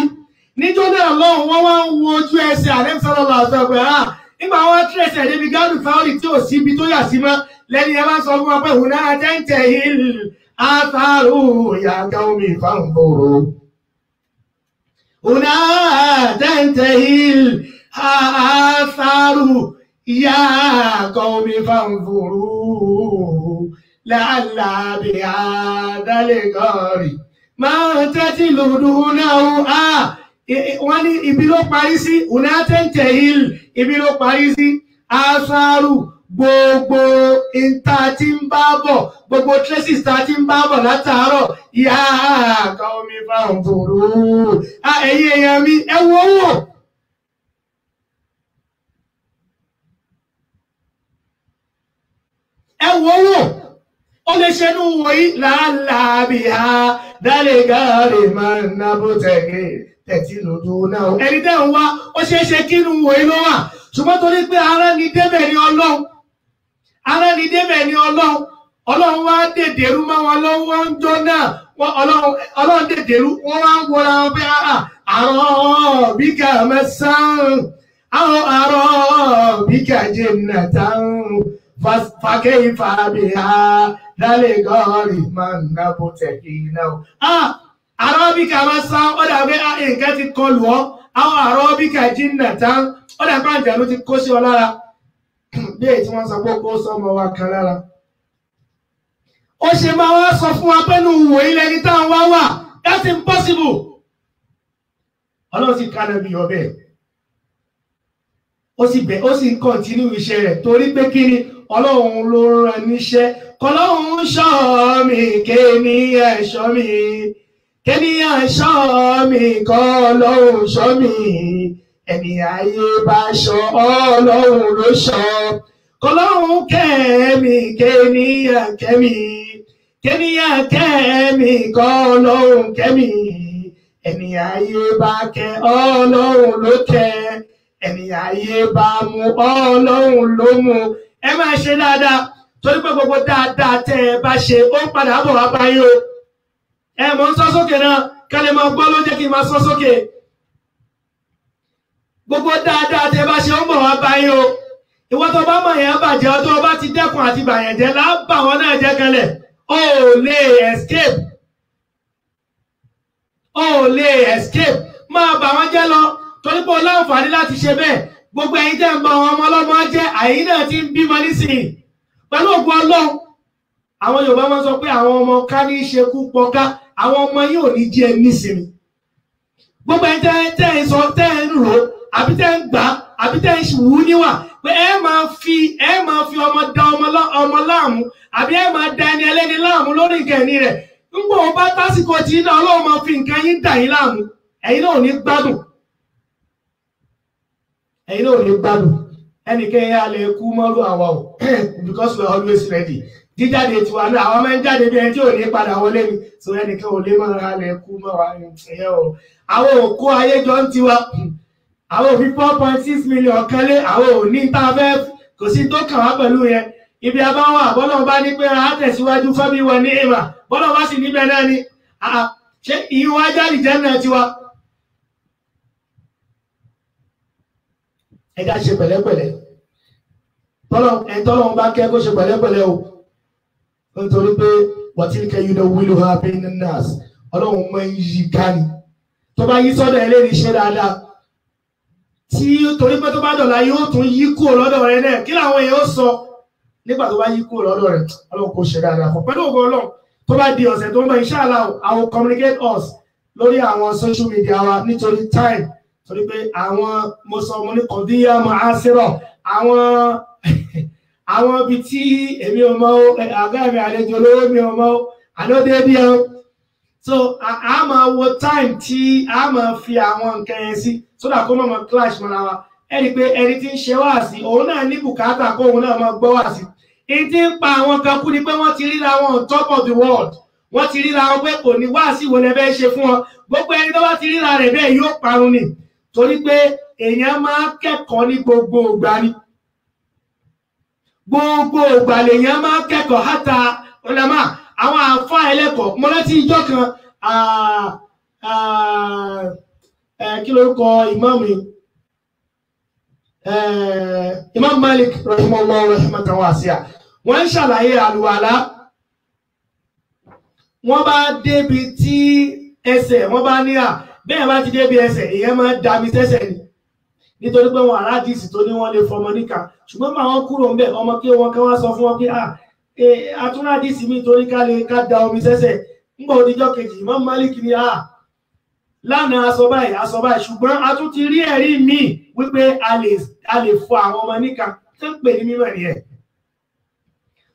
níjọ́ náà lọ́hùn wọ́n wá ń wo ojú ẹsẹ̀ Ànábì sallallahu alaihi wasallam nígbà wọn tẹ̀sẹ̀ débi gáàdù sáórì tí ò sí ibi tó yà sí mọ́ lẹ́ni ẹ bá sọ fún wọn pé hùnà tẹ́ǹtẹ̀ hìl àfàrù yàgà omi ìfàǹfòrò hùnà tẹ́ǹtẹ̀ hìl àfàrù yàgà omi ìfàǹfòrò làálà bí àdálégọ́rì máa tẹ́tí lòdù náà wọ́n ní ibi ló parí sí unatẹ́ntẹ̀ hill ibi ló parí sí asaru gbogbo ìta tí ń bá bọ̀ gbogbo traces ta tí ń bá bọ̀ látàárọ̀ ìyá àkà omi fàǹfòrò ẹ̀yìn èèyàn mi ẹ wo wò ẹ wo wò ó lè ṣe ní wòyí láàlábì ha dálégàrè máa ń nábó tẹ̀tí lòdù náà ẹni tẹ́ ń wá ó ṣe é ṣe kí inú wòyí ló wà ṣùgbọ́n torí pé ara ni débẹ̀ ni Ọlọ́run ara ni débẹ̀ ni Ọlọ́run wá dèdèrú mọ́ wọn lọ́wọ́ ń jọ náà Ọlọ́run dèdèrú wọ́n wá ń wọra wọn pé àrọ̀ bí kà mẹ́sàn-án àwọn àrọ̀ bí kà jannatan fàkẹ́yìfà bí ha dálégọ́rì máa ń nábó tẹ̀kì náà. Àrọ́bíkà máa sá ó dàbí nǹkan ti kọlù ọ́ àwọn àrọ́bíkà jannatan ó dàbí àjànú ti kó sí ọ lára bí èyí tí wọ́n sọ pé kó sọmọ wa kan lára. Ó ṣe máa wá sọ fún wa pé nù wò ilẹ̀ ní táwọn wá wà that's impossible. Ọlọ́run sì kánà bí ọbẹ̀ ó sì ń kọ̀ntínú iṣẹ́ rẹ̀ torí pé kí ni Ọlọ́run ló rán níṣẹ́ kọlọ́run ṣọ́ mi kéèyàn ṣọ́ mi kéèyàn ṣọ́ mi kọlọ́run ṣọ́ mi ẹni ayé bá ṣọ́ Ọlọ́run ló ṣọ́ kọlọ́run kẹ́mi kéèyàn kẹ́mi kéèyàn kẹ́mi kọlọ́run kẹ́mi ẹni ayé bá kẹ́ Ọlọ́run ló kẹ́ ẹni ayé bá mú Ọlọ́run ló mú ẹ máa ṣe dáadáa torí pé gbogbo dáadáa tẹ́ ẹ bá ṣe ó ń padà bọ̀ wá báyìí o ẹ mọ̀ ń sọ sókè náà kálẹ̀ máa gbọ́ ló jẹ́ kí n máa sọ sókè gbogbo dáadáa tẹ́ ẹ bá ṣe ó ń bọ̀ wá báyìí o ìwọ tó bá mọ̀ yẹn bàjẹ́ ọjọ́ bá ti dẹ́kun àti bàyẹn jẹ́ lábà wọn náà jẹ́ kanlẹ̀ ó lè escape máa bà wọ́n jẹ́ lọ torí pé o láǹfààní láti ṣe bẹ́ẹ̀ gbogbo ẹ̀yin tẹ́ ń bá àwọn ọmọ ọlọ́mọ jẹ́ àyín náà ti ń bímọ nísìnyí pẹ̀lú ògùn Ọlọ́run àwọn Yorùbá máa ń sọ pé àwọn ọmọ ká ní í ṣekú pọká àwọn ọmọ yóò ní jẹ́ nísìnyí gbogbo ẹ̀yin tẹ́ ń sọ tẹ́ ń rò àbí tẹ́ ń gbà àbí tẹ́ ń wù níwà pé ẹ máa fi ọmọ da ọmọ láàmú àbí ẹ máa da ẹni ẹlẹ́ni láàmú lórí ìkẹ́ni rẹ̀ nígbà wọn bá tásìkò tí náà Ọlọ́run máa fi nǹkan yín dà yín láàmú ẹ̀yin náà ò ní gbádùn ẹ̀yin náà ò ní gbádùn ẹnìkan yẹn a lè kú mọ́rú àwa o because we are always ready jíjáde tiwa náà àwọn máa ń jáde bí ẹni tí ò ní padà wọlé ni so ẹnìkan ò lè máa a lè kú mọ́ wa ẹ̀yẹ o àwọn òkú ayé jọ ń tiwa àwọn òfin 4.6 million kan lé àwọn ò ní tá a fẹ́ kò sí tó kàn wá pẹ̀lú yẹn ibi abáwọn àbọ́lọ́ bá ní pé a tẹ̀síwájú fẹ́mi wọ ní ìmà bọ́lá wá sí níbẹ̀ náà ni ṣé ìyún wá jáde jẹ́ náà tiwa. ẹja ṣe pẹ̀lẹ́pẹ̀lẹ́ tọ́lọ́run bá kẹ́ kó ṣe pẹ̀lẹ́pẹ̀lẹ́ o nítorí pé wàtílíkẹ́ yìí lọ wílò ha bí ní nas ọlọ́run mọ iyì gani tó bá yí sọ́dọ̀ ẹlẹ́rìí ṣe dáadáa tí torí pé tó bá dọ̀la yóò tún yí kúrò lọ́dọ̀ rẹ náà kí làwọn èèyàn sọ nígbà tó bá yí kúrò lọ́dọ̀ rẹ ọlọ́run kò ṣe dáadáa fún pẹ̀lú ògo ọlọ́run tó bá di ọ̀sẹ̀ tó ń bọ̀ inshallah I will communicate us lórí àwọn social media wa nítorí time torí pé àwọn mo sọ mo ní kọ̀díyà mọ́ àṣírọ̀ àwọn ibi tí èmi ò mọ̀ àgá mi àlejò olówó mi ò mọ̀ àlódé bí ẹ so a máa wo time tí a máa fi àwọn nǹkan yẹn sí so that kó má máa clash mọ́ra wa ẹni pé ẹni tí ń ṣe wáàsí òun náà ní bùkátà kó òun náà máa gbọ́ wáàsí èyí tí ń pa àwọn kan kú ni pé wọ́n ti ríra wọn on top of the world wọ́n ti ríra wọn pé kò ní wáàsí wo lẹ fẹ́ ṣe fún wọn gbogbo ẹni tó bá ti ríra rẹ̀ bẹ́ẹ̀ yóò parun ni torí pé èèyàn máa kẹ́kọ̀ọ́ ní gbogbo ìgbà ni gbogbo ìgbà lèèyàn máa kẹ́kọ̀ọ́ hátà ọ̀làmà àwọn àfá ẹlẹ́kọ̀ọ́ mo rántí ìjọ kan kí lórúkọ ìmáàmù Imam Malik rahimahullah rahmatan wasi'a wọ́n ń ṣàlàyé àlùwàlá wọ́n bá débi tí ẹsẹ̀ wọ́n bá ní bẹ́ẹ̀ bá ti débi ẹsẹ̀ èèyàn máa dami sẹ́sẹ̀ ni nítorí pé wọn aládìsí tó ní wọ́n lè fọmọ níkà ṣùgbọ́n máa wọ́n kúrò ń bẹ̀ ọmọ kí wọn kan wá sọ fún wọn pé atúnádìsí mi torí ká da omi sẹ́sẹ̀ ńgbà òdìjọ́ kejì Imam Malik ni lánàá aṣọ báyìí ṣùgbọ́n a tún ti rí ẹ̀rí míì wípé a lè fọ àwọn ọmọ níkà tó ń pè ní mímọ̀ nìyẹn.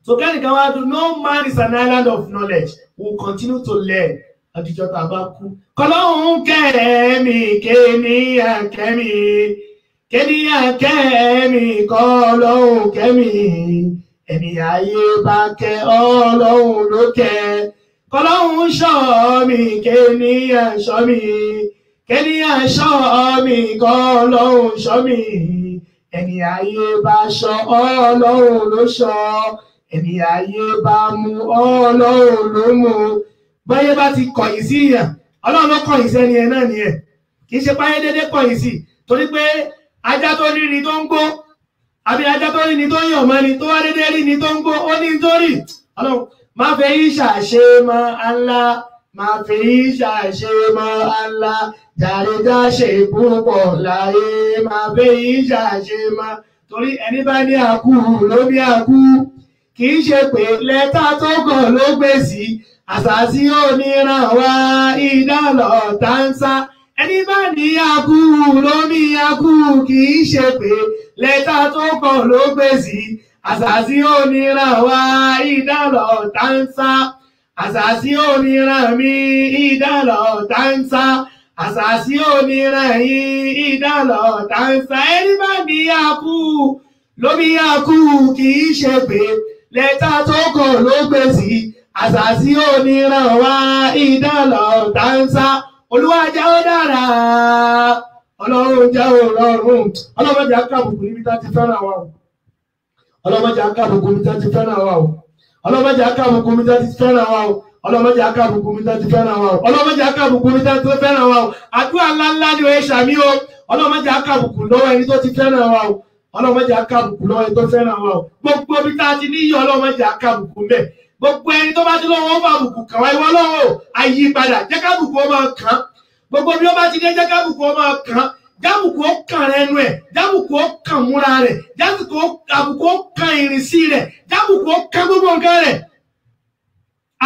So kẹ́nìkan wá dùn no man is an island of knowledge we will continue to learn àdìjọ tàbá kú. kọlọ́hún kẹ́mi kéníyàn kẹ́mi kọlọ́hún kẹ́mi ẹni ayé bá kẹ́ ọlọ́hún ló kẹ́ kọlọ́hún ṣọ́ mi kéníyàn ṣọ́ mi kọlọ́hún ṣọ́ mi ẹni ayé bá ṣọ́ ọlọ́hún ló ṣọ́ ẹni ayé bá mú ọlọ́hún ló mú báyé bá ti kọ̀yìn sí ìyàn ọlọ́run ló kọ̀yìn sí ẹni ẹ̀ náà nìyẹn kì í ṣe páyé dédé kọ̀yìn sí torí pé ajá tó rí ni tó ń gbó àbí ajá tó rí ni tó ń yàn mọ́ ni tó wá dédé rí ni tó ń gbó ó ní nítorí ọlọ́run má fẹ́ yí ṣàṣe mọ́ Allah má fẹ́ yí ṣàṣe mọ́ Allah jàrẹ́dá ṣe púpọ̀ láyé má fẹ́ yí ṣàṣe mọ́ torí ẹni bá ní àkú ló ní àkú kì í ṣe pé lẹ́tà tó kàn ló gbé sí àṣàṣì oníran wá ìdálọ̀ tánsá ẹni bá ní akú ló ní akú kì í ṣe pé lẹ́tà tó kàn ló gbé sí àṣàṣì oníran wá ìdálọ̀ tánsá àṣàṣì oníran mi ìdálọ̀ tánsá àṣàṣì oníran yìí ìdálọ̀ tánsá ẹni bá ní akú ló ní akú kì í ṣe pé lẹ́tà tó kàn ló gbé sí àṣàṣì oníran wá ìdálọ̀ tánsá Olúwa jẹ́ ó dára Ọlọ́run jẹ́ ó rọrùn Ọlọ́run jẹ́ àkàbùkù níbi tá ti fẹ́ràn wa o Ọlọ́run jẹ́ àkàbùkù níbi tá ti fẹ́ràn wa o Ọlọ́run jẹ́ àkàbùkù níbi tá ti fẹ́ràn wa o Ọlọ́run jẹ́ àkàbùkù níbi tá ti fẹ́ràn wa o Ọlọ́run jẹ́ àkàbùkù níbi tá ti fẹ́ràn wa o àdúrà ńláńlá ni ó ṣàmì o Ọlọ́run jẹ́ àkàbùkù lọ́wọ́ ẹni tó ti fẹ́ràn wa o Ọlọ́run jẹ́ àkàbùkù lọ́wọ́ ẹni tó fẹ́ràn wa o gbogbo ibi tá ti níyì Ọlọ́run jẹ́ àkàbùkù mẹ́ gbogbo ẹni tó bá ti lọ́wọ́ ó bá bùkù kàn wá ìwọ lọ́wọ́ àyípadà jẹ́ kábùkù ó máa kàn gbogbo bí ó bá ti dé jẹ́ kábùkù ó máa kàn jábùkù ó kàn ẹnu ẹ̀ jábùkù ó kàn múra rẹ̀ jábùkù ó kàn ìrìnsí rẹ̀ jábùkù ó kàn gbogbo nǹkan rẹ̀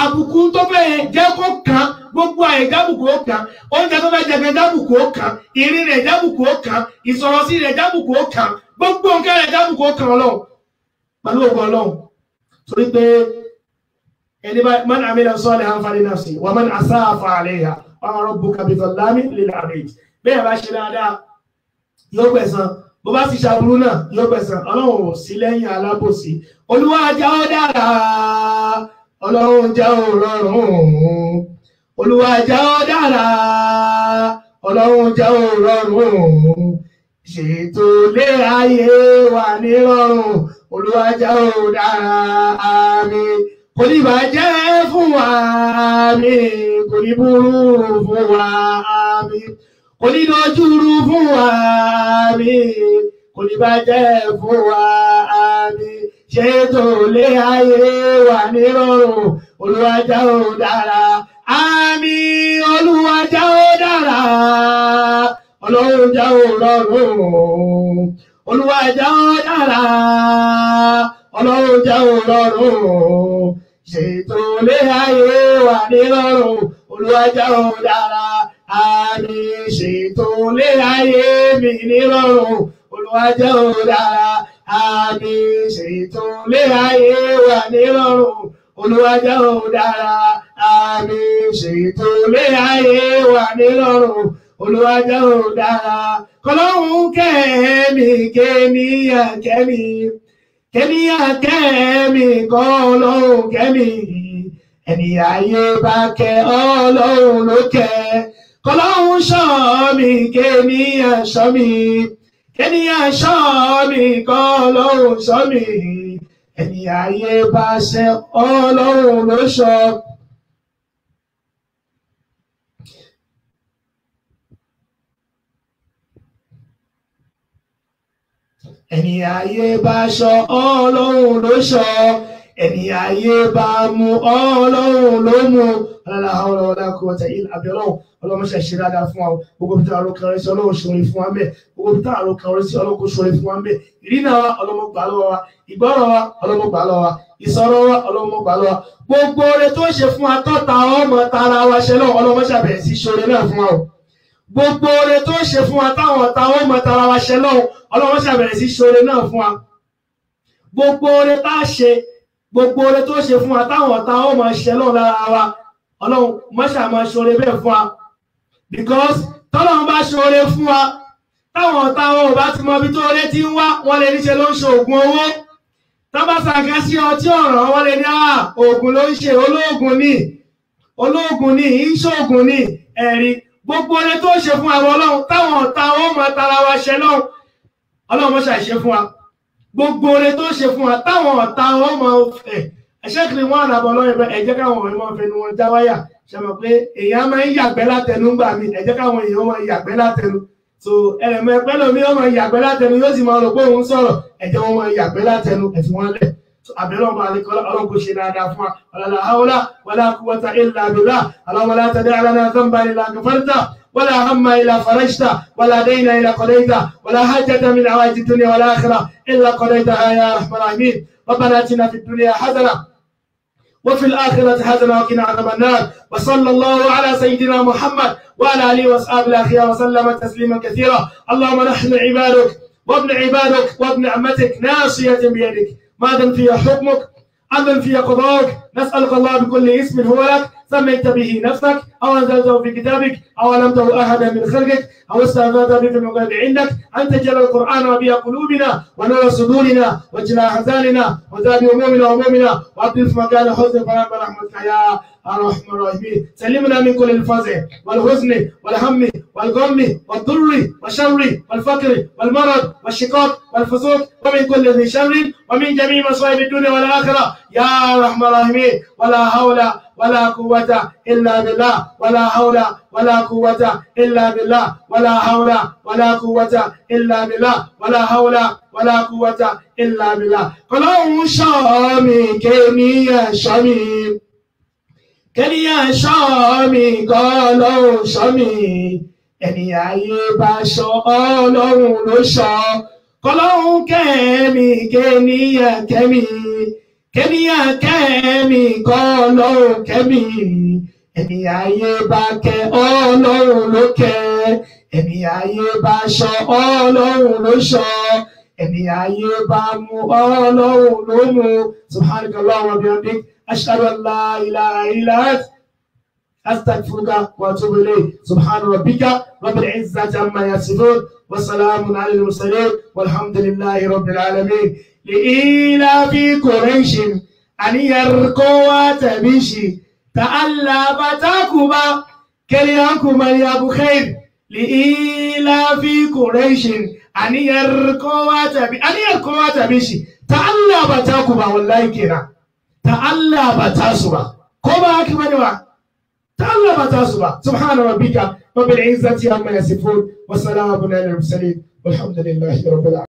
àbùkù tó fẹ́ jẹ́ kó kàn gbogbo àyè jábùkù ó kàn oúnjẹ tó fẹ́ jẹ gan jábùkù ó kàn ìrìn rẹ̀ jábùkù ó kàn ìsọ̀rọ̀sí rẹ̀ jábùkù ó kàn gbogbo nǹkan rẹ̀ jábùkù ó kàn Ọlọ́run pẹ̀lú ògùn Ọlọ́run torí pé ẹni bá man amila salihan falinafsi wa man asaa fa alayha wa ma rabbuka bidhallamin lil abid bẹ́ẹ̀ bá ṣe dáadáa yóò gbẹ̀san bó bá sì ṣàbúrú náà yóò gbẹ̀san Ọlọ́run ò sí lẹ́yìn alábòsí Olúwa jẹ́ ó dára Ọlọ́run jẹ́ ó rọrùn Olúwa jẹ́ ó dára Ọlọ́run jẹ́ ó rọrùn ṣètò lé ayé wà ní rọrùn Olúwa jẹ́ ó dára àmín kò ní bàjẹ́ fún wa àmín, kò ní burú fún wa àmín, kò ní dojúrú fún wa àmín, kò ní bàjẹ́ fún wa àmín. Ṣètò ilé ayé wa nírọ̀rùn, Olúwa jẹ́ ó dára àmín, Olúwa jẹ́ ó dára, Ọlọ́run jẹ́ ó rọrùn, Olúwa jẹ́ ó dára, Ọlọ́run jẹ́ ó rọrùn. Ṣètò ilé ayé wa nírọ̀rùn, Olúwa jẹ́ ó dára àmín. Ṣètò ilé ayé mi nírọ̀rùn, Olúwa jẹ́ ó dára àmín. Ṣètò ilé ayé wa nírọ̀rùn, Olúwa jẹ́ ó dára àmín. Ṣètò ilé ayé wa nírọ̀rùn, Olúwa jẹ́ ó dára. Kọ́lọ́hun kẹ́mi kéníyàn kẹ́mi, kéníyàn kẹ́mi, kọ́lọ́hun kẹ́mi. Ẹni ayé bá kẹ́ Ọlọ́run ló kẹ́. Kọ́lọ́hun ṣọ́ mi, kéníyàn ṣọ́ mi, kéníyàn ṣọ́ mi, kọ́lọ́hun ṣọ́ mi. Ẹni ayé bá ṣẹ̀ Ọlọ́run ló ṣọ́. Ẹni ayé bá ṣọ́ Ọlọ́run ló ṣọ́, ẹni ayé bá mú Ọlọ́run ló mú. La hawla wala quwwata illa billah. Ọlọ́run ṣe ṣe dáadáa fún wa. Gbogbo bí táwọn kan rẹ̀ sí Ọlọ́run ṣoore fún wa mẹ́. Gbogbo bí táwọn kan rẹ̀ sí Ọlọ́run kó ṣoore fún wa mẹ́. Ìrìnà wa Ọlọ́run gbà lọ́wọ́ wa. Ìgbọ́rọ̀ wa Ọlọ́run gbà lọ́wọ́ wa. Ìsọ̀rọ̀ wa Ọlọ́run gbà lọ́wọ́ wa. Gbogbo oore tó ṣe fún wa tọ́ta ọmọ tara wa ṣe náà Ọlọ́run ṣàbẹ̀rẹ̀ sí ṣoore náà fún wa o. Gbogbo oore tó ṣe fún wa táwọn ọ̀tá ọmọ tara wa ṣe náà Ọlọ́run ṣàbẹ̀rẹ̀ sí ṣoore náà fún wa. Gbogbo oore tá a ṣe, gbogbo oore tó ṣe fún wa táwọn ọ̀tá ọmọ ṣe náà lára wa Ọlọ́run mọ́ṣà máa ṣoore bẹ́ẹ̀ fún wa. Because tọ́lọ́run bá ṣoore fún wa, táwọn ọ̀tá wọn ò bá ti mọ ibi tó oore ti ń wá, wọ́n lè níṣe ló ń ṣe oògùn owó. Tọ́ba ṣàgá sí ọtí ọ̀ràn, wọ́n lè ní oògùn ló ń ṣe, olóògùn ní, olóògùn ní, ìṣòògùn ní ẹ̀rí. Gbogbo oore tó ṣe fún àwọn Ọlọ́run táwọn ọ̀tá wọn máa tara wa ṣe náà Ọlọ́run mọ́ṣà ṣe fún wa. Gbogbo oore tó ṣe fún wa táwọn ọ̀tá wọn máa ẹ̀ṣẹ́ kiri wọn àràbọ̀ lọ́yẹ̀ ẹ jẹ́ káwọn ọ̀rẹ́ máa fẹnu wọn já wáyà. Ṣe mọ̀ pé èèyàn máa ń yàgbẹ́ látẹnu gbà mí, ẹ jẹ́ káwọn èèyàn máa yàgbẹ́ látẹnu. So ẹlẹ́mọ̀ ẹgbẹ́ lómi ó máa yàgbẹ́ látẹnu, yóò sì máa rò pé òun sọ̀rọ̀, ẹ jẹ́ wọn máa yàgbẹ́ látẹnu, ẹ fi wọn lẹ̀. Àbẹ̀rẹ̀ ọba àlekọ́ Ọlọ́run kò ṣe dáadáa fún wa. Wala hawla wala quwwata illa billah. Allahumma la tad'a lana dhanban illa ghafarta, ولا هم إلا فرجته، ولا دين إلا قضيته، ولا حاجة من حوائج الدنيا والآخرة إلا قضيتها يا أرحم الراحمين. ربنا آتنا في الدنيا حسنة وفي الآخرة حسنة وقنا عذاب النار. وصلى الله على سيدنا محمد وعلى آله وأصحابه الأخيار وسلم تسليما كثيرا. اللهم نحن عبادك وابن عبادك وابن عمتك ناصية بيدك، ماض فيها حكمك، عدل فيها قضاءك. نسألك الله بكل اسم هو لك سميت به نفسك أو أنزلته في كتابك أو علمته أحدا من خلقك أو استأثرت به في الغيب عندك أن تجعل القرآن ربيع قلوبنا ونور صدورنا وجلاء أحزاننا وزاد همومنا وهمومنا وأبدل في مكان حزن فنعم برحمتك يا الرحمن الرحيم. سلمنا من كل الفزع والحزن والهم والغم والضر والشر والفقر والمرض والشقاق والفسوق ومن كل ذي شر ومن جميع مصائب الدنيا والآخرة يا الرحمن الرحيم. ولا حول ولا قوة إلا بالله، ولا حول ولا قوة إلا بالله، ولا حول ولا قوة إلا بالله، ولا حول ولا قوة إلا بالله. Ọlọ́run ṣọ́ mi kéníyàn ṣọ́ mi, kéníyàn ṣọ́ mi, k'Ọlọ́run ṣọ́ mi. Ẹni ayé bá ṣọ́ Ọlọ́run ló ṣọ́. K'Ọlọ́run kẹ́mi, kéníyàn kẹ́mi, kéníyàn kẹ́mi, k'Ọlọ́run kẹ́mi. Ẹni ayé bá kẹ́ Ọlọ́run ló kẹ́. Ẹni ayé bá ṣọ́ Ọlọ́run ló ṣọ́. Ẹni ayé bá mú Ọlọ́run ló mú. Subhanaka Allahumma wa bihamdik, ashhadu an la ilaha illa anta, astaghfiruka wa atubu ilayk. Subhana rabbika rabbil izzati amma yasifun wa salamun alal mursalin walhamdulillahi rabbil alamin. لإيلاف قريش أن يرقوا تبشي تألف تاكما كلياكما يا أبو خير. لإيلاف قريش أن يرقوا تبشي تألف تاكما والله كنا ta Allah ba ta su ba ko ba haka bane ba ta Allah ba ta su ba subhana rabbika rabbil izzati amma yasifun wa salamun alal mursalin walhamdulillahi rabbil alamin